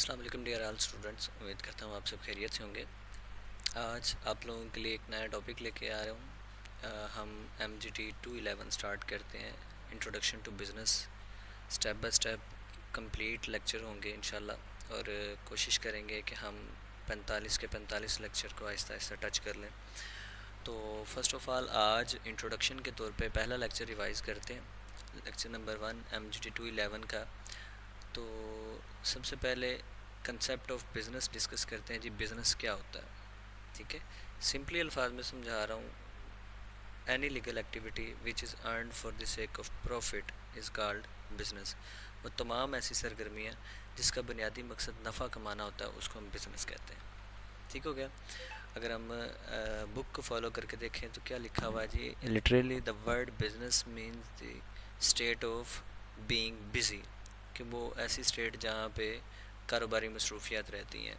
السلام علیکم dear all students, امید کرتا ہوں آپ سب خیریت سے ہوں گے۔ آج آپ لوگوں کے لیے ایک نیا ٹاپک لے کے آ رہا ہوں۔ ہم MGT 211 اسٹارٹ کرتے ہیں، introduction to business. Step by step complete lecture ہوں گے انشاءاللہ، اور کوشش کریں گے کہ ہم 45 کے 45 لیکچر کو آہستہ آہستہ ٹچ کر لیں۔ تو فرسٹ آف آل آج انٹروڈکشن کے طور پہ پہلا لیکچر ریوائز کرتے ہیں، لیکچر نمبر 1 MGT 211 کا۔ تو سب سے پہلے کنسیپٹ آف بزنس ڈسکس کرتے ہیں جی، بزنس کیا ہوتا ہے؟ ٹھیک ہے، سمپلی الفاظ میں سمجھا رہا ہوں۔ Any legal activity which is earned for the sake of profit is called business. وہ تمام ایسی سرگرمیاں جس کا بنیادی مقصد نفع کمانا ہوتا ہے اس کو ہم بزنس کہتے ہیں۔ ٹھیک ہو گیا؟ اگر ہم بک کو فالو کر کے دیکھیں تو کیا لکھا ہوا ہے جی، literally the word business means the state of being busy, کہ وہ ایسی اسٹیٹ جہاں پہ کاروباری مصروفیات رہتی ہیں۔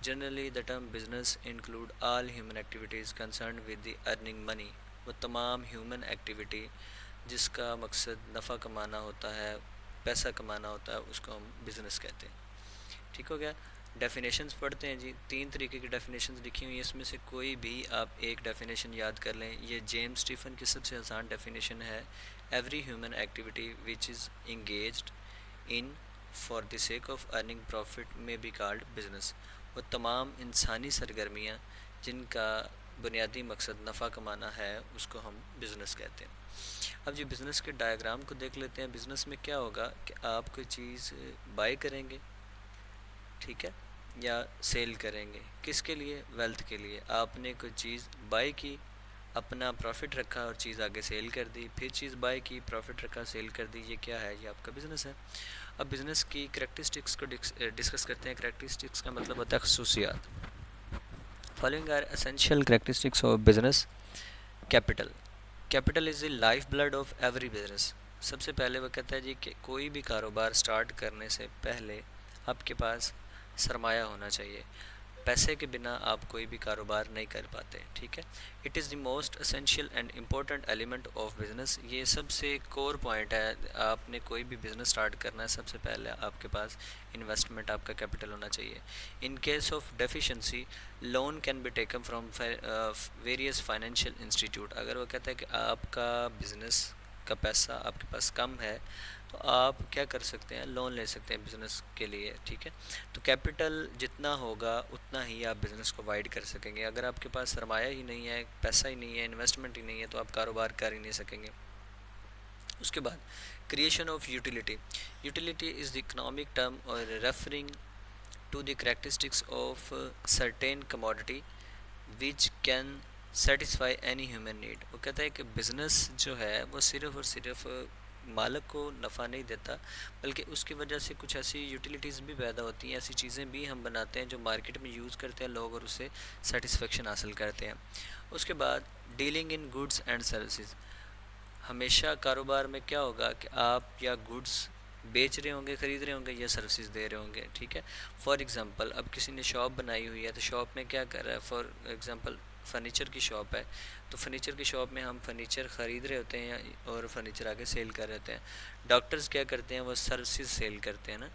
Generally the term business include all human activities concerned with the earning money. وہ تمام ہیومن ایکٹیویٹی جس کا مقصد نفع کمانا ہوتا ہے، پیسہ کمانا ہوتا ہے، اس کو ہم بزنس کہتے ہیں۔ ٹھیک ہو گیا؟ ڈیفینیشنز پڑھتے ہیں جی، 3 طریقے کی ڈیفینیشنز لکھی ہوئی ہیں، اس میں سے کوئی بھی آپ ایک ڈیفینیشن یاد کر لیں۔ یہ جیمز اسٹیفن کی سب سے آسان ڈیفینیشن ہے، every human activity which is engaged in for the sake of earning profit may be called business. وہ تمام انسانی سرگرمیاں جن کا بنیادی مقصد نفع کمانا ہے اس کو ہم بزنس کہتے ہیں۔ اب جی بزنس کے ڈائیگرام کو دیکھ لیتے ہیں۔ بزنس میں کیا ہوگا کہ آپ کوئی چیز بائی کریں گے، ٹھیک ہے، یا سیل کریں گے۔ کس کے لیے؟ ویلتھ کے لیے۔ آپ نے کوئی چیز بائی کی، اپنا پروفٹ رکھا اور چیز آگے سیل کر دی، پھر چیز بائی کی، پروفٹ رکھا، سیل کر دی، یہ کیا ہے؟ یہ آپ کا بزنس ہے۔ اب بزنس کی کریکٹرسٹکس کو ڈسکس کرتے ہیں۔ کریکٹرسٹکس کا مطلب ہوتا ہے خصوصیات۔ Following are essential characteristics of business. Capital. Capital is the life blood of every business. سب سے پہلے وہ کہتا ہے جی کہ کوئی بھی کاروبار سٹارٹ کرنے سے پہلے آپ کے پاس سرمایہ ہونا چاہیے۔ پیسے کے بنا آپ کوئی بھی کاروبار نہیں کر پاتے، ٹھیک ہے۔ It is the most essential and important element of business. یہ سب سے کور پوائنٹ ہے، آپ نے کوئی بھی بزنس سٹارٹ کرنا ہے سب سے پہلے آپ کے پاس انویسٹمنٹ، آپ کا کیپٹل ہونا چاہیے۔ In case of deficiency loan can be taken from various financial institute. اگر وہ کہتا ہے کہ آپ کا بزنس کا پیسہ آپ کے پاس کم ہے تو آپ کیا کر سکتے ہیں؟ لون لے سکتے ہیں بزنس کے لیے، ٹھیک ہے۔ تو کیپٹل جتنا ہوگا اتنا ہی آپ بزنس کو وائڈ کر سکیں گے۔ اگر آپ کے پاس سرمایہ ہی نہیں ہے، پیسہ ہی نہیں ہے، انویسٹمنٹ ہی نہیں ہے تو آپ کاروبار کر ہی نہیں سکیں گے۔ اس کے بعد creation of utility. Utility is the economic term اور referring to the characteristics of certain commodity which can satisfy any human need. وہ کہتا ہے کہ بزنس جو ہے وہ صرف اور صرف مالک کو نفع نہیں دیتا، بلکہ اس کی وجہ سے کچھ ایسی یوٹیلیٹیز بھی پیدا ہوتی ہیں، ایسی چیزیں بھی ہم بناتے ہیں جو مارکیٹ میں یوز کرتے ہیں لوگ اور اس سے سیٹسفیکشن حاصل کرتے ہیں۔ اس کے بعد dealing in goods and services. ہمیشہ کاروبار میں کیا ہوگا کہ آپ یا گڈس بیچ رہے ہوں گے، خرید رہے ہوں گے، یا سروسز دے رہے ہوں گے، ٹھیک ہے۔ فار ایگزامپل اب کسی نے شاپ بنائی ہوئی ہے تو شاپ میں کیا کر رہا ہے؟ فار ایگزامپل فرنیچر کی شاپ ہے تو فرنیچر کی شاپ میں ہم فرنیچر خرید رہے ہوتے ہیں اور فرنیچر آگے سیل کر رہے ہوتے ہیں۔ ڈاکٹرز کیا کرتے ہیں؟ وہ سروسز سیل کرتے ہیں نا،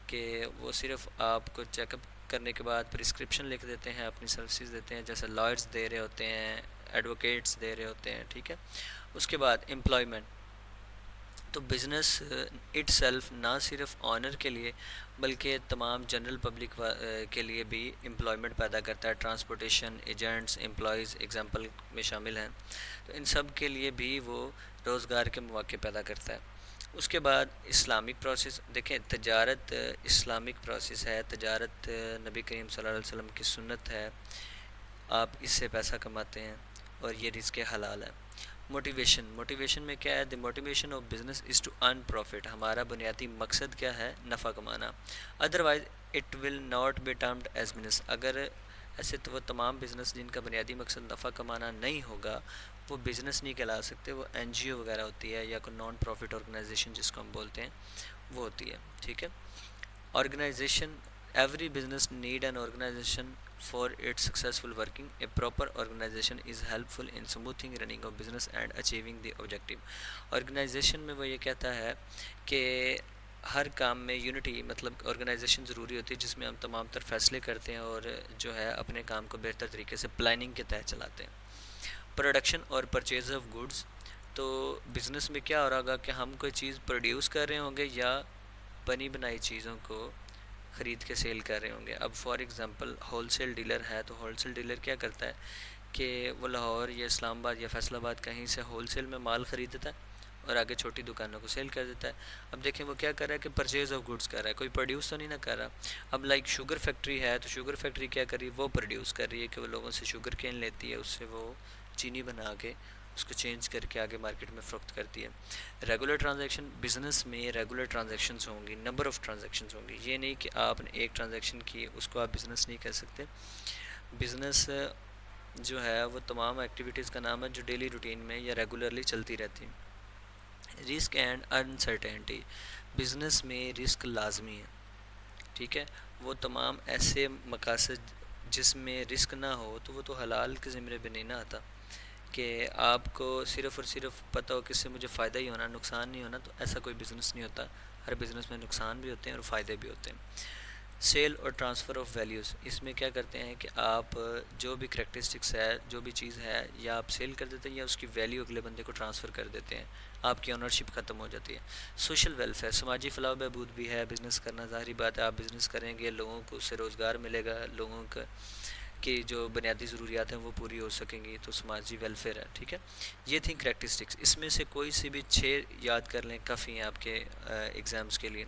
کہ وہ صرف آپ کو چیک اپ کرنے کے بعد پرسکرپشن لکھ دیتے ہیں، اپنی سروسز دیتے ہیں، جیسے لائرز دے رہے ہوتے ہیں، ایڈوکیٹس دے رہے ہوتے ہیں، ٹھیک ہے۔ اس کے بعد امپلائمنٹ۔ تو بزنس اٹ سیلف نہ صرف آنر کے لیے بلکہ تمام جنرل پبلک کے لیے بھی امپلائمنٹ پیدا کرتا ہے۔ ٹرانسپورٹیشن ایجنٹس، امپلائیز ایگزامپل میں شامل ہیں، تو ان سب کے لیے بھی وہ روزگار کے مواقع پیدا کرتا ہے۔ اس کے بعد اسلامک پروسیس۔ دیکھیں تجارت اسلامک پروسیس ہے، تجارت نبی کریم صلی اللہ علیہ وسلم کی سنت ہے، آپ اس سے پیسہ کماتے ہیں اور یہ رزق حلال ہے۔ موٹیویشن۔ موٹیویشن میں کیا ہے؟ The motivation of business is to earn profit. ہمارا بنیادی مقصد کیا ہے؟ نفع کمانا۔ Otherwise it will not be termed as business. اگر ایسے تو وہ تمام بزنس جن کا بنیادی مقصد نفع کمانا نہیں ہوگا وہ بزنس نہیں کہلا سکتے، وہ NGO وغیرہ ہوتی ہے یا کوئی نان پروفٹ آرگنائزیشن جس کو ہم بولتے ہیں وہ ہوتی ہے، ٹھیک ہے۔ Organisation. Every business need an organisation for its successful working. A proper organization is helpful in smoothing running of business and achieving the objective. Organization میں وہ یہ کہتا ہے کہ ہر کام میں یونٹی مطلب آرگنائزیشن ضروری ہوتی ہے جس میں ہم تمام تر فیصلے کرتے ہیں اور جو ہے اپنے کام کو بہتر طریقے سے پلاننگ کے تحت چلاتے ہیں۔ پروڈکشن اور پرچیز آف گڈز، تو بزنس میں کیا ہو رہا ہوگا کہ ہم کوئی چیز پروڈیوس کر رہے ہوں گے یا بنی بنائی چیزوں کو خرید کے سیل کر رہے ہوں گے۔ اب for example wholesale dealer ہے تو ہول سیل ڈیلر کیا کرتا ہے کہ وہ لاہور یا اسلام آباد یا فیصل آباد کہیں سے ہول سیل میں مال خریدتا ہے اور آگے چھوٹی دکانوں کو سیل کر دیتا ہے۔ اب دیکھیں وہ کیا کر رہا ہے کہ پرچیز آف گڈس کر رہا ہے، کوئی پروڈیوس تو نہیں نہ کر رہا۔ اب لائک شوگر فیکٹری ہے تو شوگر فیکٹری کیا کر رہی ہے، وہ پروڈیوس کر رہی ہے کہ وہ لوگوں سے شوگر کین لیتی ہے، اس سے وہ چینی بنا کے اس کو چینج کر کے آگے مارکیٹ میں فروخت کرتی ہے۔ ریگولر ٹرانزیکشن، بزنس میں ریگولر ٹرانزیکشنز ہوں گی، نمبر آف ٹرانزیکشنز ہوں گی، یہ نہیں کہ آپ نے ایک ٹرانزیکشن کی اس کو آپ بزنس نہیں کہہ سکتے۔ بزنس جو ہے وہ تمام ایکٹیویٹیز کا نام ہے جو ڈیلی روٹین میں یا ریگولرلی چلتی رہتی ہیں۔ رسک اینڈ انسرٹینٹی، بزنس میں رسک لازمی ہے، ٹھیک ہے۔ وہ تمام ایسے مقاصد جس میں رسک نہ ہو تو وہ تو حلال کے زمرے پہ نہیں نہ آتا، کہ آپ کو صرف اور صرف پتہ ہو کہ اس سے مجھے فائدہ ہی ہونا، نقصان نہیں ہونا، تو ایسا کوئی بزنس نہیں ہوتا۔ ہر بزنس میں نقصان بھی ہوتے ہیں اور فائدے بھی ہوتے ہیں۔ سیل اور ٹرانسفر آف ویلیوز، اس میں کیا کرتے ہیں کہ آپ جو بھی کریکٹرسٹکس ہے، جو بھی چیز ہے، یا آپ سیل کر دیتے ہیں یا اس کی ویلیو اگلے بندے کو ٹرانسفر کر دیتے ہیں، آپ کی اونرشپ ختم ہو جاتی ہے۔ سوشل ویلفیئر، سماجی فلاح و بہبود بھی ہے بزنس کرنا، ظاہری بات ہے آپ بزنس کریں گے لوگوں کو اس سے روزگار ملے گا، لوگوں کا کی جو بنیادی ضروریات ہیں وہ پوری ہو سکیں گی، تو سماجی ویلفیئر ہے، ٹھیک ہے۔ یہ تھیں کریکٹرسٹکس، اس میں سے کوئی سی بھی 6 یاد کر لیں، کافی ہیں آپ کے ایگزامس کے لیے۔